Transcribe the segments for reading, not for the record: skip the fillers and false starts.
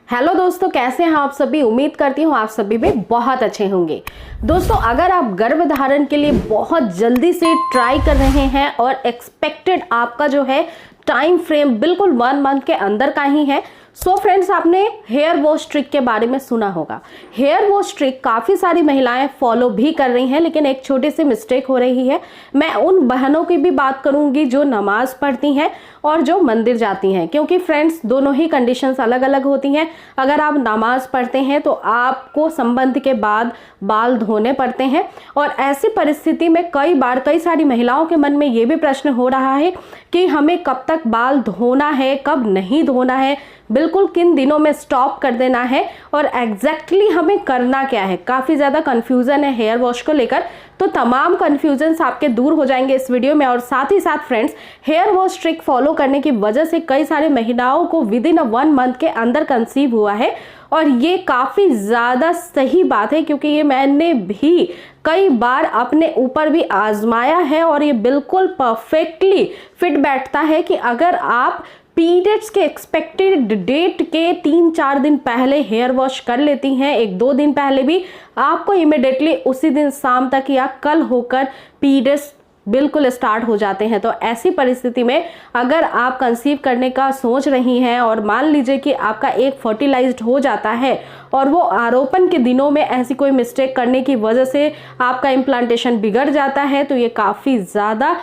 Hello दोस्तों, कैसे हैं आप सभी। उम्मीद करती हूँ आप सभी भी बहुत अच्छे होंगे। दोस्तों, अगर आप गर्भधारण के लिए बहुत जल्दी से ट्राई कर रहे हैं और एक्सपेक्टेड आपका जो है टाइम फ्रेम बिल्कुल 1 मंथ के अंदर का ही है, सो फ्रेंड्स, आपने हेयर वॉश ट्रिक के बारे में सुना होगा। हेयर वॉश ट्रिक काफ़ी सारी महिलाएं फॉलो भी कर रही हैं, लेकिन एक छोटी सी मिस्टेक हो रही है। मैं उन बहनों की भी बात करूंगी जो नमाज पढ़ती हैं और जो मंदिर जाती हैं, क्योंकि फ्रेंड्स दोनों ही कंडीशंस अलग अलग होती हैं। अगर आप नमाज पढ़ते हैं तो आपको संबंध के बाद बाल धोने पड़ते हैं, और ऐसी परिस्थिति में कई सारी महिलाओं के मन में ये भी प्रश्न हो रहा है कि हमें कब तक बाल धोना है, कब नहीं धोना है, बिल्कुल किन दिनों में स्टॉप कर देना है और एग्जैक्टली हमें करना क्या है। काफ़ी ज़्यादा कन्फ्यूज़न है हेयर वॉश को लेकर, तो तमाम कन्फ्यूजन्स आपके दूर हो जाएंगे इस वीडियो में। और साथ ही साथ friends, hair wash trick follow करने की वजह से कई सारे महिलाओं को विदिन 1 मंथ के अंदर कंसीव हुआ है, और ये काफ़ी ज़्यादा सही बात है, क्योंकि ये मैंने भी कई बार अपने ऊपर भी आजमाया है और ये बिल्कुल परफेक्टली फिट बैठता है कि अगर आप पीरियड्स के एक्सपेक्टेड डेट के 3-4 दिन पहले हेयर वॉश कर लेती हैं, 1-2 दिन पहले भी, आपको इमिडिएटली उसी दिन शाम तक या कल होकर पीरियड्स बिल्कुल स्टार्ट हो जाते हैं। तो ऐसी परिस्थिति में अगर आप कंसीव करने का सोच रही हैं और मान लीजिए कि आपका एक फर्टिलाइज्ड हो जाता है और वो आरोपण के दिनों में ऐसी कोई मिस्टेक करने की वजह से आपका इम्प्लांटेशन बिगड़ जाता है, तो ये काफ़ी ज़्यादा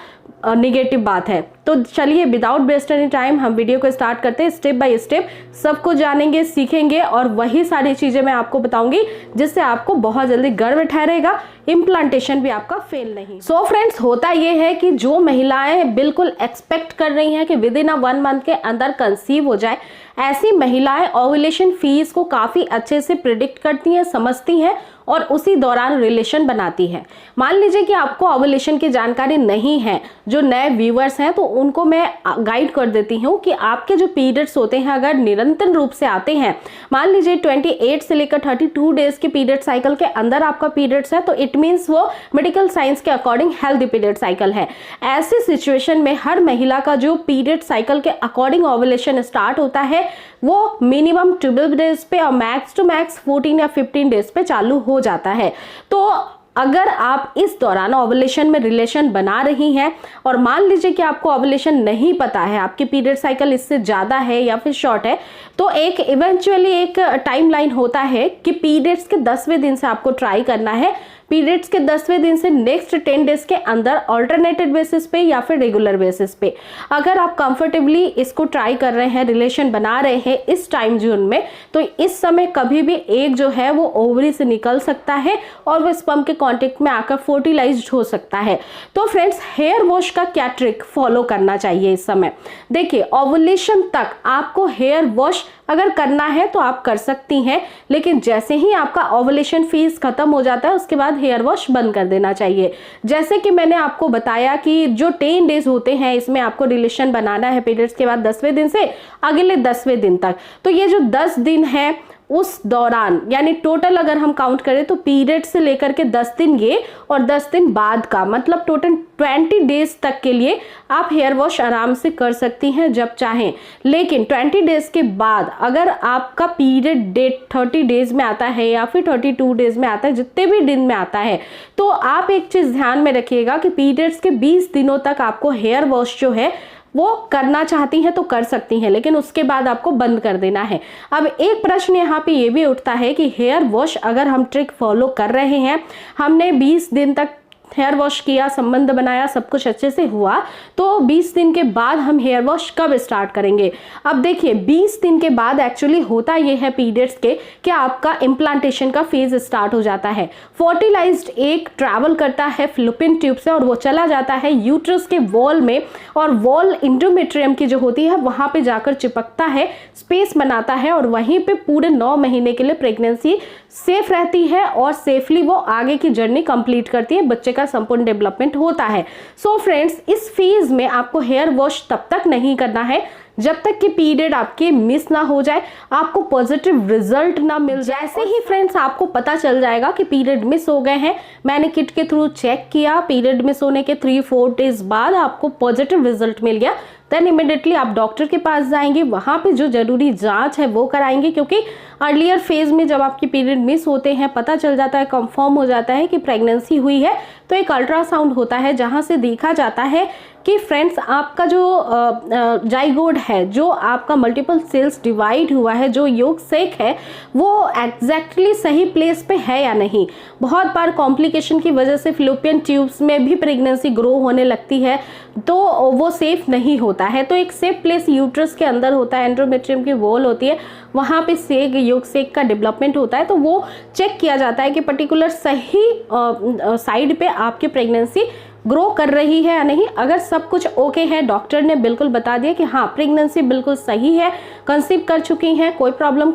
निगेटिव बात है। तो चलिए विदाउट वेस्ट एनी टाइम हम वीडियो को स्टार्ट करते हैं। स्टेप बाय स्टेप सब कुछ जानेंगे, सीखेंगे, और वही सारी चीज़ें मैं आपको बताऊंगी जिससे आपको बहुत जल्दी गर्भ ठहरेगा, इम्प्लांटेशन भी आपका फेल नहीं। सो फ्रेंड्स, होता ये है कि जो महिलाएं बिल्कुल एक्सपेक्ट कर रही हैं कि विद इन 1 मंथ के अंदर कंसीव हो जाए, ऐसी महिलाएं ओव्यूलेशन फेज को काफ़ी अच्छे से प्रिडिक्ट करती हैं, समझती हैं और उसी दौरान रिलेशन बनाती है। मान लीजिए कि आपको ओव्यूलेशन की जानकारी नहीं है, जो नए व्यूअर्स हैं तो उनको मैं गाइड कर देती हूँ कि आपके जो पीरियड्स होते हैं अगर निरंतर रूप से आते हैं, मान लीजिए 28 से लेकर 32 डेज के पीरियड साइकिल के अंदर आपका पीरियड्स है, तो इट मीन्स वो मेडिकल साइंस के अकॉर्डिंग हेल्दी पीरियड साइकिल है। ऐसी सिचुएशन में हर महिला का जो पीरियड साइकिल के अकॉर्डिंग ओव्यूलेशन स्टार्ट होता है वो मिनिमम 12 डेज पे और मैक्स टू मैक्स 14 या 15 डेज पे चालू हो जाता है। तो अगर आप इस दौरान ओव्यूलेशन में रिलेशन बना रही हैं और मान लीजिए कि आपको ओव्यूलेशन नहीं पता है, आपकी पीरियड साइकिल इससे ज़्यादा है या फिर शॉर्ट है, तो एक इवेंचुअली एक टाइमलाइन होता है कि पीरियड्स के 10वें दिन से आपको ट्राई करना है। पीरियड्स के 10वें दिन से नेक्स्ट 10 डेज के अंदर ऑल्टरनेटेड बेसिस पे या फिर रेगुलर बेसिस पे अगर आप कंफर्टेबली इसको ट्राई कर रहे हैं, रिलेशन बना रहे हैं इस टाइम जोन में, तो इस समय कभी भी एक जो है वो ओवरी से निकल सकता है और वो स्पर्म के कांटेक्ट में आकर फर्टिलाइज्ड हो सकता है। तो फ्रेंड्स, हेयर वॉश का क्या ट्रिक फॉलो करना चाहिए इस समय? देखिए, ओवुलेशन तक आपको हेयर वॉश अगर करना है तो आप कर सकती हैं, लेकिन जैसे ही आपका ओवुलेशन फेज खत्म हो जाता है उसके बाद हेयर वॉश बंद कर देना चाहिए। जैसे कि मैंने आपको बताया कि जो 10 डेज होते हैं इसमें आपको रिलेशन बनाना है पीरियड्स के बाद 10वें दिन से अगले 10वें दिन तक। तो ये जो 10 दिन है उस दौरान, यानी टोटल अगर हम काउंट करें तो पीरियड से लेकर के 10 दिन ये और 10 दिन बाद का, मतलब टोटल 20 डेज तक के लिए आप हेयर वॉश आराम से कर सकती हैं जब चाहें। लेकिन 20 डेज के बाद अगर आपका पीरियड डेट 30 डेज में आता है या फिर 32 डेज में आता है, जितने भी दिन में आता है, तो आप एक चीज़ ध्यान में रखिएगा कि पीरियड्स के 20 दिनों तक आपको हेयर वॉश जो है वो करना चाहती हैं तो कर सकती हैं, लेकिन उसके बाद आपको बंद कर देना है। अब एक प्रश्न यहाँ पे ये भी उठता है कि हेयर वॉश अगर हम ट्रिक फॉलो कर रहे हैं, हमने 20 दिन तक हेयर वॉश किया, संबंध बनाया, सब कुछ अच्छे से हुआ, तो 20 दिन के बाद हम हेयर वॉश कब स्टार्ट करेंगे? अब देखिए, 20 दिन के बाद एक्चुअली होता ये है पीरियड्स के कि आपका इम्प्लांटेशन का फेज स्टार्ट हो जाता है। फर्टिलाइज्ड एग ट्रैवल करता है फ्लोपियन ट्यूब से और वो चला जाता है यूट्रस के वॉल में, और वॉल इंडोमेट्रियम की जो होती है वहां पे जाकर चिपकता है, स्पेस बनाता है, और वहीं पे पूरे 9 महीने के लिए प्रेगनेंसी सेफ रहती है और सेफली वो आगे की जर्नी कंप्लीट करती है, बच्चे का संपूर्ण डेवलपमेंट होता है। सो फ्रेंड्स, इस फेज में आपको हेयर वॉश तब तक नहीं करना है जब तक कि पीरियड आपके मिस ना हो जाए, आपको पॉजिटिव रिजल्ट ना मिल जाए। जैसे ही फ्रेंड्स आपको पता चल जाएगा कि पीरियड मिस हो गए हैं, मैंने किट के थ्रू चेक किया, पीरियड मिस होने के 3-4 डेज बाद आपको पॉजिटिव रिजल्ट मिल गया, देन इमिडिएटली आप डॉक्टर के पास जाएंगे, वहाँ पे जो जरूरी जांच है वो कराएंगे, क्योंकि अर्लियर फेज में जब आपकी पीरियड मिस होते हैं, पता चल जाता है, कंफर्म हो जाता है कि प्रेगनेंसी हुई है, तो एक अल्ट्रासाउंड होता है जहाँ से देखा जाता है कि फ्रेंड्स आपका जो जाइगोट है, जो आपका मल्टीपल सेल्स डिवाइड हुआ है, जो योग सेक है, वो एग्जैक्टली सही प्लेस पे है या नहीं। बहुत बार कॉम्प्लिकेशन की वजह से फिलोपियन ट्यूब्स में भी प्रेगनेंसी ग्रो होने लगती है, तो वो सेफ नहीं होता है। तो एक सेफ प्लेस यूट्रस के अंदर होता है, एंडोमेट्रियम की वॉल होती है, वहाँ पे सेक योग सेक का डेवलपमेंट होता है, तो वो चेक किया जाता है कि पर्टिकुलर सही साइड पे आपकी प्रेगनेंसी ग्रो कर रही है या नहीं। अगर सब कुछ ओके है, डॉक्टर ने बिल्कुल बता दिया कि हाँ प्रेगनेंसी बिल्कुल सही है, कंसीव कर चुकी हैं, कोई प्रॉब्लम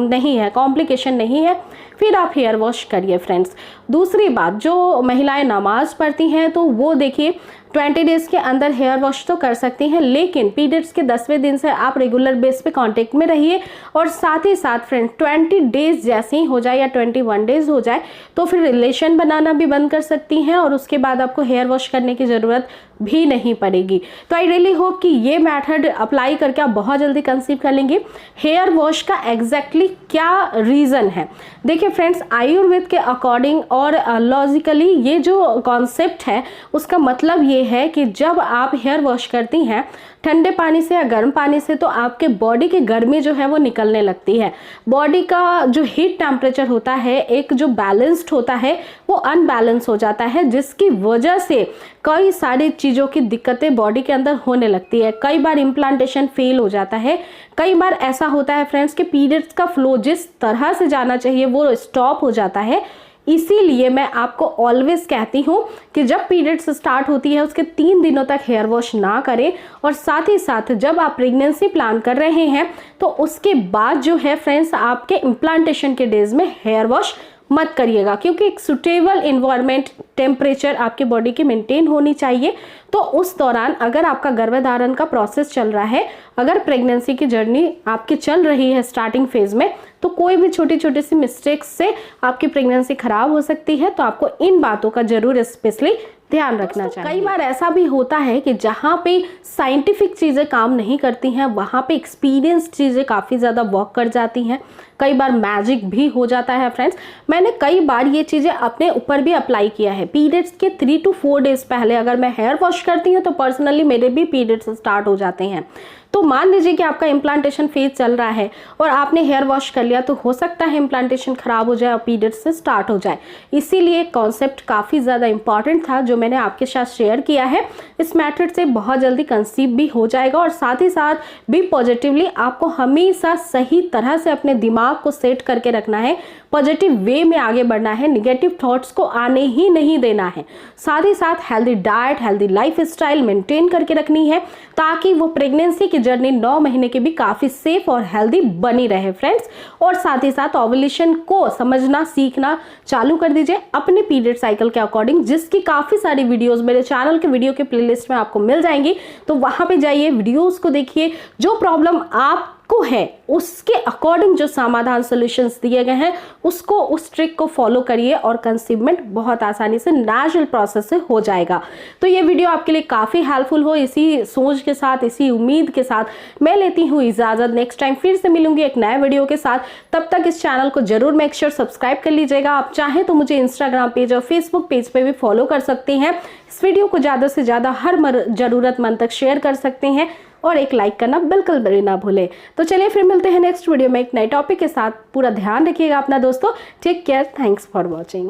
नहीं है, कॉम्प्लिकेशन नहीं है, फिर आप हेयर वॉश करिए फ्रेंड्स। दूसरी बात, जो महिलाएं नमाज पढ़ती हैं तो वो देखिए 20 डेज के अंदर हेयर वॉश तो कर सकती हैं, लेकिन पीरियड्स के 10वें दिन से आप रेगुलर बेस पे कांटेक्ट में रहिए। और साथ ही साथ फ्रेंड 20 डेज जैसे ही हो जाए या 21 डेज हो जाए तो फिर रिलेशन बनाना भी बंद कर सकती हैं, और उसके बाद आपको हेयर वॉश करने की ज़रूरत भी नहीं पड़ेगी। तो आई रियली होप कि ये मेथड अप्लाई करके आप बहुत जल्दी कंसीव कर लेंगे। हेयर वॉश का एग्जैक्टली क्या रीज़न है, देखिए फ्रेंड्स, आयुर्वेद के अकॉर्डिंग और लॉजिकली ये जो कॉन्सेप्ट है उसका मतलब ये है कि जब आप हेयर वॉश करती हैं ठंडे पानी से या गर्म पानी से, तो आपके बॉडी की गर्मी जो है वो निकलने लगती है। बॉडी का जो हीट टेम्परेचर होता है, एक जो बैलेंस्ड होता है, वो अनबैलेंस हो जाता है, जिसकी वजह से कई सारी चीज़ों की दिक्कतें बॉडी के अंदर होने लगती है। कई बार इम्प्लांटेशन फेल हो जाता है, कई बार ऐसा होता है फ्रेंड्स कि पीरियड्स का फ्लो जिस तरह से जाना चाहिए वो स्टॉप हो जाता है। इसीलिए मैं आपको ऑलवेज कहती हूँ कि जब पीरियड्स स्टार्ट होती है उसके 3 दिनों तक हेयर वॉश ना करें, और साथ ही साथ जब आप प्रेगनेंसी प्लान कर रहे हैं तो उसके बाद जो है फ्रेंड्स आपके इम्प्लांटेशन के डेज में हेयर वॉश मत करिएगा, क्योंकि एक सुटेबल इन्वायरमेंट टेम्परेचर आपकी बॉडी की मेंटेन होनी चाहिए। तो उस दौरान अगर आपका गर्भधारण का प्रोसेस चल रहा है, अगर प्रेगनेंसी की जर्नी आपकी चल रही है स्टार्टिंग फेज में, तो कोई भी छोटी छोटी सी मिस्टेक्स से आपकी प्रेगनेंसी खराब हो सकती है। तो आपको इन बातों का जरूर स्पेशली ध्यान रखना चाहिए। कई बार ऐसा भी होता है कि जहाँ पे साइंटिफिक चीज़ें काम नहीं करती हैं, वहाँ पे एक्सपीरियंस चीज़ें काफ़ी ज़्यादा वर्क कर जाती हैं। कई बार मैजिक भी हो जाता है फ्रेंड्स। मैंने कई बार ये चीज़ें अपने ऊपर भी अप्लाई किया है। पीरियड्स के 3 to 4 डेज पहले अगर मैं हेयर वॉश करती हूँ तो पर्सनली मेरे भी पीरियड्स स्टार्ट हो जाते हैं। तो मान लीजिए कि आपका इम्प्लांटेशन फेज चल रहा है और आपने हेयर वॉश कर लिया, तो हो सकता है इम्प्लांटेशन खराब हो जाए और पीरियड्स से स्टार्ट हो जाए। इसीलिए कॉन्सेप्ट काफ़ी ज़्यादा इंपॉर्टेंट था जो मैंने आपके साथ शेयर किया है। इस मेथड से बहुत जल्दी कंसीव भी हो जाएगा, और साथ ही साथ भी पॉजिटिवली आपको हमेशा सही तरह से अपने दिमाग को सेट करके रखना है, पॉजिटिव वे में आगे बढ़ना है, निगेटिव थॉट्स को आने ही नहीं देना है। साथ ही साथ healthy diet, healthy life style maintain करके रखनी है, ताकि वो प्रेगनेंसी की जर्नी 9 महीने की भी काफ़ी सेफ और हेल्दी बनी रहे फ्रेंड्स। और साथ ही साथ ओव्यूलेशन को समझना सीखना चालू कर दीजिए अपने पीरियड साइकिल के अकॉर्डिंग, जिसकी काफ़ी सारी वीडियोस मेरे चैनल के वीडियो के प्लेलिस्ट में आपको मिल जाएंगी। तो वहाँ पे जाइए, वीडियोस को देखिए, जो प्रॉब्लम आपको है उसके अकॉर्डिंग जो समाधान सॉल्यूशंस दिए गए हैं उसको, उस ट्रिक को फॉलो करिए, और कंसीवमेंट बहुत आसानी से नेचुरल प्रोसेस से हो जाएगा। तो ये वीडियो आपके लिए काफ़ी हेल्पफुल हो, इसी सोच के साथ, इसी उम्मीद के साथ मैं लेती हूँ इजाज़त। नेक्स्ट टाइम फिर से मिलूंगी एक नए वीडियो के साथ। तब तक इस चैनल को जरूर मेक श्योर सब्सक्राइब कर लीजिएगा। आप चाहें तो मुझे इंस्टाग्राम पेज और फेसबुक पेज पे भी फॉलो कर सकते हैं। इस वीडियो को ज़्यादा से ज़्यादा हर ज़रूरतमंद तक शेयर कर सकते हैं, और एक लाइक करना बिल्कुल भी ना भूलें। तो चलिए फिर मिलते हैं नेक्स्ट वीडियो में एक नए टॉपिक के साथ। पूरा ध्यान रखिएगा अपना दोस्तों। Take care, thanks for watching.